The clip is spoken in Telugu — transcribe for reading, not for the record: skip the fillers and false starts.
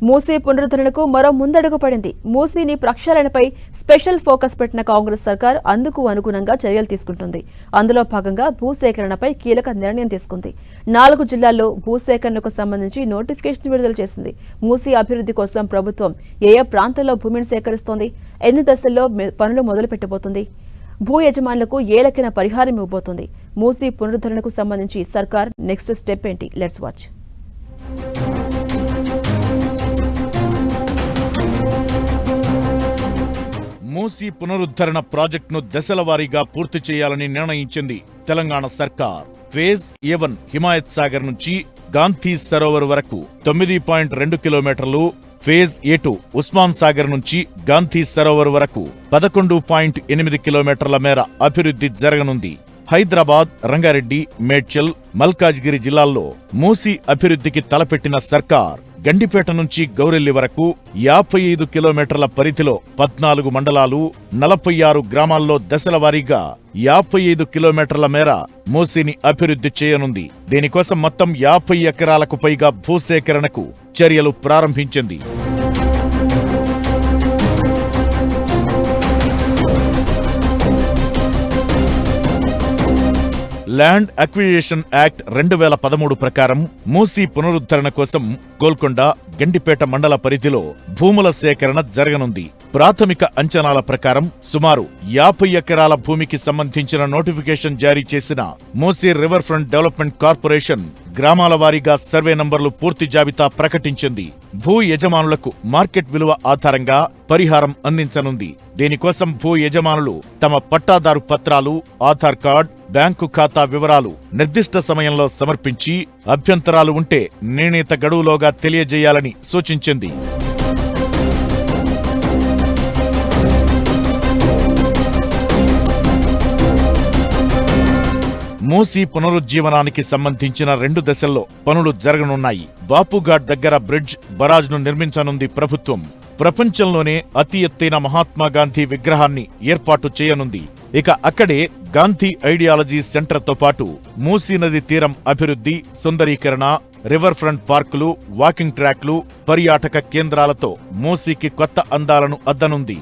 మూసీ పునరుద్ధరణకు మరో ముందడుగు పడింది. మూసీని ప్రక్షాళనపై స్పెషల్ ఫోకస్ పెట్టిన కాంగ్రెస్ సర్కార్ అందుకు అనుగుణంగా చర్యలు తీసుకుంటుంది. అందులో భాగంగా భూసేకరణపై కీలక నిర్ణయం తీసుకుంది. 4 జిల్లాల్లో భూసేకరణకు సంబంధించి నోటిఫికేషన్ విడుదల చేసింది. మూసీ అభివృద్ధి కోసం ప్రభుత్వం ఏ ప్రాంతాల్లో భూమిని సేకరిస్తోంది, ఎన్ని దశల్లో పనులు మొదలు పెట్టబోతుంది, భూ యజమానులకు ఏ లెక్కన పరిహారం ఇవ్వబోతోంది, మూసీ పునరుద్ధరణకు సంబంధించి సర్కార్ నెక్స్ట్ స్టెప్ ఏంటి? Let's watch. మూసీ పునరుద్ధరణ ప్రాజెక్టును దశల వారీగా పూర్తి చేయాలని నిర్ణయించింది తెలంగాణ సర్కార్. ఫేజ్ A1 హిమాయత్ సాగర్ నుంచి గాంధీ సరోవర్ వరకు 9.2 కిలోమీటర్లు, ఫేజ్ A2 ఉస్మాన్ సాగర్ నుంచి గాంధీ సరోవర్ వరకు 11.8 కిలోమీటర్ల మేర అభివృద్ధి జరగనుంది. హైదరాబాద్, రంగారెడ్డి, మేడ్చల్, మల్కాజ్గిరి జిల్లాల్లో మూసీ అభివృద్ధికి తలపెట్టిన సర్కార్ గండిపేట నుంచి గౌరెల్లి వరకు 55 కిలోమీటర్ల పరిధిలో 14 మండలాలు, 46 గ్రామాల్లో దశల వారీగా 55 కిలోమీటర్ల మేర మూసీని అభివృద్ధి చేయనుంది. దీనికోసం మొత్తం 50 ఎకరాలకు పైగా భూసేకరణకు చర్యలు ప్రారంభించింది. ల్యాండ్ అక్విజిషన్ యాక్ట్ 2013 ప్రకారం మూసీ పునరుద్ధరణ కోసం గోల్కొండ, గండిపేట మండల పరిధిలో భూముల సేకరణ జరగనుంది. ప్రాథమిక అంచనాల ప్రకారం సుమారు 50 ఎకరాల భూమికి సంబంధించిన నోటిఫికేషన్ జారీ చేసిన Musi river front development corporation గ్రామాల వారీగా సర్వే నంబర్లు పూర్తి జాబితా ప్రకటించింది. భూ యజమానులకు మార్కెట్ విలువ ఆధారంగా పరిహారం అందించనుంది. దీనికోసం భూ యజమానులు తమ పట్టాదారు పత్రాలు, ఆధార్ కార్డ్, బ్యాంకు ఖాతా వివరాలు నిర్దిష్ట సమయంలో సమర్పించి అభ్యంతరాలు ఉంటే నిర్ణీత గడువులోగా తెలియజేయాలని సూచించింది. మూసీ పునరుజ్జీవనానికి సంబంధించిన 2 దశల్లో పనులు జరగనున్నాయి. బాపుఘాట్ దగ్గర బ్రిడ్జ్, బరాజ్ను నిర్మించనుంది ప్రభుత్వం. ప్రపంచంలోనే అతి ఎత్తైన మహాత్మాగాంధీ విగ్రహాన్ని ఏర్పాటు చేయనుంది. ఇక అక్కడే గాంధీ ఐడియాలజీ సెంటర్తో పాటు మూసీ నది తీరం అభివృద్ధి, సుందరీకరణ, రివర్ ఫ్రంట్ పార్కులు, వాకింగ్ ట్రాక్లు, పర్యాటక కేంద్రాలతో మూసీకి కొత్త అందాలను అద్దనుంది.